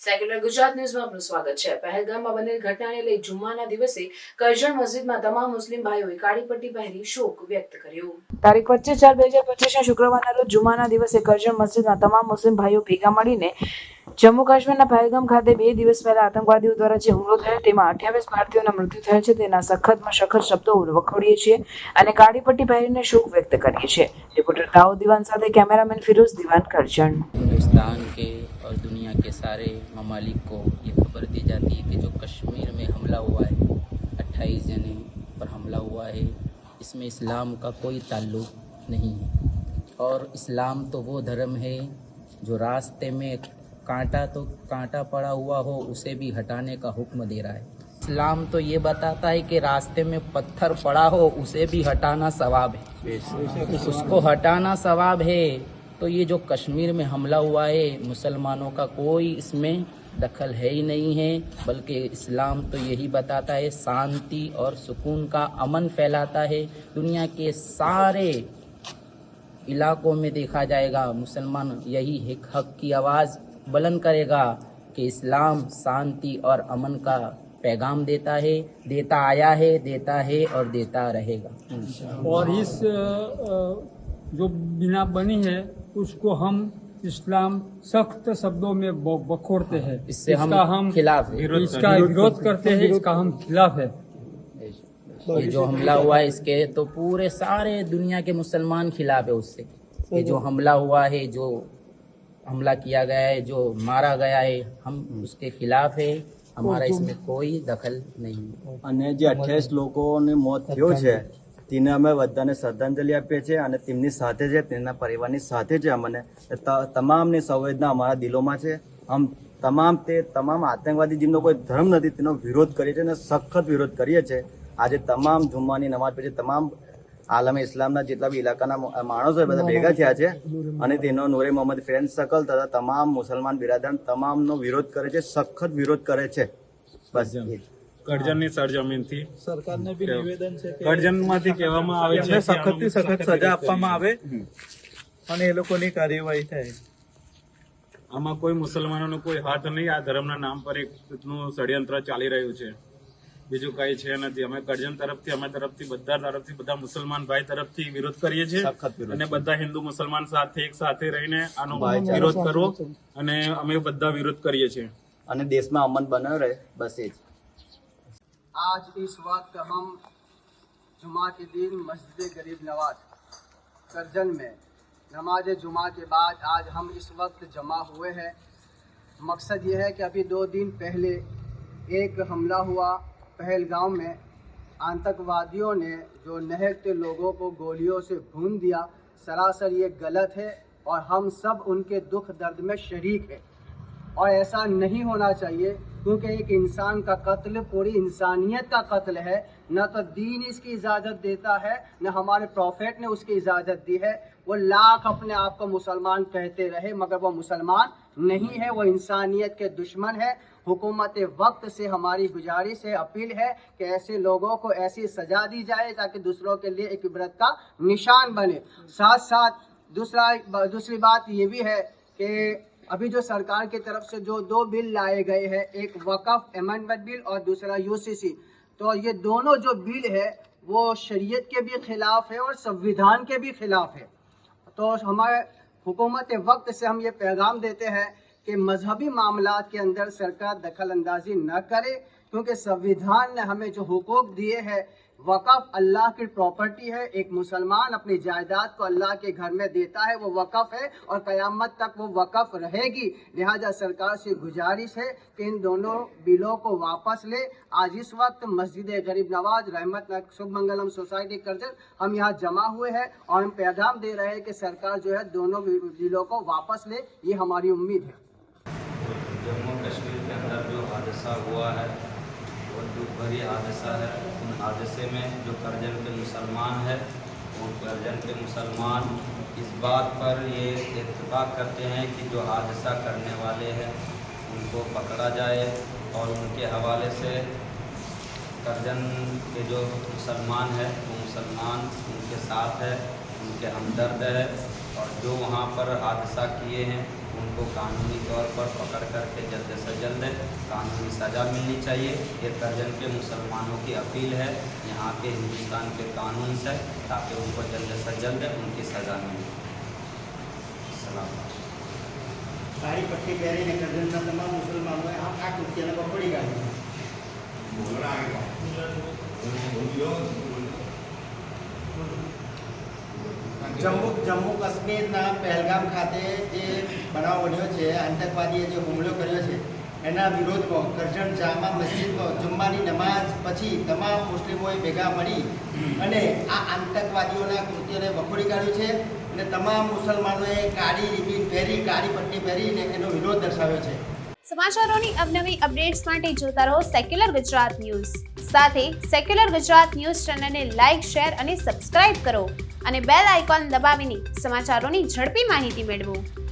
Secular Gujarat ન્યૂઝમાં આપનું સ્વાગત છે। પહેલગામમાં બનેલ ઘટનાને લઈ જુમ્માના દિવસે કરજણ મસ્જિદમાં તમામ મુસ્લિમ ભાઈઓએ કાળી પટ્ટી પહેરી શોક વ્યક્ત કર્યો। તારીખ 25/4/2025 શુક્રવારના રોજ જુમ્માના દિવસે કરજણ મસ્જિદમાં તમામ મુસ્લિમ ભાઈઓ ભેગા મળીને જમ્મુ કાશ્મીરના પહેલગામ ખાતે 2 દિવસ પહેલા આતંકવાદીઓ દ્વારા જે હુમલો થયો તેમાં 28 ભારતીયોના મૃત્યુ થયા છે તેના સખત શબ્દો વખોડીએ છીએ અને કાળી પટ્ટી પહેરીને શોક વ્યક્ત કરીએ છીએ। રિપોર્ટર દાઉદ દીવાન સાથે कैमरामैन फिरोज दीवान करजन। हिंदुस्तान के और दुनिया के सारे ममालिक को ये खबर दी जाती है कि जो कश्मीर में हमला हुआ है, 28 जने पर हमला हुआ है, इसमें इस्लाम का कोई ताल्लुक नहीं है। और इस्लाम तो वो धर्म है जो रास्ते में कांटा पड़ा हुआ हो उसे भी हटाने का हुक्म दे रहा है। इस्लाम तो ये बताता है कि रास्ते में पत्थर पड़ा हो उसे भी हटाना सवाब है, उसको हटाना सवाब है। तो ये जो कश्मीर में हमला हुआ है, मुसलमानों का कोई इसमें दखल है ही नहीं है, बल्कि इस्लाम तो यही बताता है शांति और सुकून का अमन फैलाता है। दुनिया के सारे इलाकों में देखा जाएगा मुसलमान यही हक की आवाज़ बुलंद करेगा कि इस्लाम शांति और अमन का पैगाम देता है, देता आया है, देता है और देता रहेगा। और इस जो बिना बनी है उसको हम इस्लाम सख्त शब्दों में बखोरते हैं। इससे हम खिलाफ है, इसका विरोध करते हैं, इसका हम खिलाफ है। ये जो हमला हुआ है इसके तो पूरे सारे दुनिया के मुसलमान खिलाफ है उससे। ये जो हमला हुआ है, जो हमला किया गया है, जो मारा गया है, हम उसके खिलाफ है। हमारा इसमें कोई दखल नहीं है। અને જે 28 લોકોને મોત થયો છે તેને અમે બધાને શ્રદ્ધાંજલિ આપીએ છીએ અને તેમની સાથે છે, તેમના પરિવારની સાથે છે। અમને તમામની સંવેદના અમારા દિલોમાં છે। हम તમામ આતંકવાદી જેમનો કોઈ ધર્મ નથી તેનો વિરોધ કરીએ છીએ અને સખત વિરોધ કરીએ છીએ। આજે તમામ જુમ્માની નમાઝ પછી તમામ આલમે ઇસ્લામના જેટલા બી ઇલાકાના માણસો બધા ભેગા થયા છે અને તેનો નૂરે મોહમ્મદ ફ્રેન્ડ સર્કલ તથા તમામ મુસલમાન બિરાદરાન તમામનો વિરોધ કરે છે, સખત વિરોધ કરે છે। બસ કરજણની સરજમીનથી સરકારને બી નિવેદન છે કે કરજણમાંથી કહેવામાં આવે છે સખતથી સખત સજા આપવામાં આવે અને એ લોકોની કાર્યવાહી થાય। આમાં કોઈ મુસલમાનોનો કોઈ હાથ નહીં। આ ધર્મના નામ પર એક રીતનું ષડયંત્ર ચાલી રહ્યું છે, બીજું કઈ છે નથી। અમે કરજણ તરફથી બધા મુસલમાન ભાઈ તરફથી વિરોધ કરીએ છીએ અને બધા હિન્દુ મુસલમાન સાથે એક સાથે રહીને આનો વિરોધ કરવો અને અમે બધા વિરોધ કરીએ છીએ અને દેશમાં અમન બનાવી રહે, બસ એ જ। आज इस वक्त हम जुमा के दिन मस्जिद गरीब नवाज करजन में नमाज जुमा के बाद आज हम इस वक्त जमा हुए हैं। मकसद ये है कि अभी 2 दिन पहले एक हमला हुआ पहलगाम में। आतंकवादियों ने जो नहरते लोगों को गोलियों से भून दिया, सरासर ये गलत है और हम सब उनके दुख दर्द में शरीक हैं और ऐसा नहीं होना चाहिए, क्योंकि एक इंसान का कत्ल पूरी इंसानियत का कत्ल है। न तो दीन इसकी इजाज़त देता है, न हमारे प्रॉफेट ने उसकी इजाज़त दी है। वो लाख अपने आप को मुसलमान कहते रहे मगर वो मुसलमान नहीं है, वो इंसानियत के दुश्मन है। हुकूमत वक्त से हमारी गुजारिश है, अपील है कि ऐसे लोगों को ऐसी सज़ा दी जाए ताकि दूसरों के लिए एक इबरत का निशान बने। साथ साथ दूसरी बात ये भी है कि अभी जो सरकार की तरफ से जो 2 बिल लाए गए हैं, एक वक़फ़ अमेंडमेंट बिल और दूसरा यूसीसी, तो ये दोनों जो बिल है वो शरीयत के भी ख़िलाफ़ है और संविधान के भी ख़िलाफ़ है। तो हमारे हुकूमत वक्त से हम ये पैगाम देते हैं कि मजहबी मामलात के अंदर सरकार दखल अंदाजी न करे, क्योंकि संविधान ने हमें जो हुकूक दिए हैं, वक़फ़ अल्लाह की प्रॉपर्टी है। एक मुसलमान अपनी जायदाद को अल्लाह के घर में देता है, वो वक़फ़ है और क़यामत तक वो वक़फ़ रहेगी। लिहाजा सरकार से गुजारिश है कि इन दोनों बिलों को वापस ले। आज इस वक्त मस्जिद गरीब नवाज रहमत शुभ मंगलम सोसाइटी करजन हम यहाँ जमा हुए हैं और हम पैगाम दे रहे हैं कि सरकार जो है दोनों बिलों को वापस ले, ये हमारी उम्मीद है। जम्मू कश्मीर के अंदर जो हादसा हुआ है वो दुख भरी हादसा है। उन हादसे में जो करजन के मुसलमान है, वो करजन के मुसलमान इस बात पर ये इत्तेफाक करते हैं कि जो हादसा करने वाले हैं उनको पकड़ा जाए और उनके हवाले से करजन के जो मुसलमान है वो मुसलमान उनके साथ है, उनके हमदर्द है और जो वहाँ पर हादसा किए हैं उनको कानूनी तौर पर पकड़ करके जल्द से जल्द कानूनी सज़ा मिलनी चाहिए। ये करजन के मुसलमानों की अपील है यहाँ के हिंदुस्तान के कानून से, ताकि उनको जल्द से जल्द उनकी सज़ा मिले। सलाम। કાળી પટ્ટી પહેરીને કરજણના તમામ મુસલમાનોએ આ કૃત્યને વખોડી કાઢ્યું. જમ્મુ કાશ્મીરના પહેલગામ ખાતે જે બનાવ બન્યો છે, આતંકવાદીએ જે હુમલો કર્યો છે, એના વિરોધમાં કરજણ જામા મસ્જિદમાં જુમ્માની નમાઝ પછી તમામ મુસ્લિમોએ ભેગા મળી અને આ આતંકવાદીઓના કૃત્યને વખોડી કાઢ્યું છે અને તમામ મુસલમાનોએ કાળી રીબીન પહેરી, કાળી પટ્ટી પહેરીને એનો વિરોધ દર્શાવ્યો છે. સમાચારોની અવનવી અપડેટ્સ માટે જોતા રહો સેક્યુલર ગુજરાત ન્યૂઝ. સાથે સેક્યુલર ગુજરાત ન્યૂઝ ચેનલને લાઇક, શેર અને સબસ્ક્રાઇબ કરો અને બેલ આઇકોન દબાવીને સમાચારોની ઝડપી માહિતી મેળવો.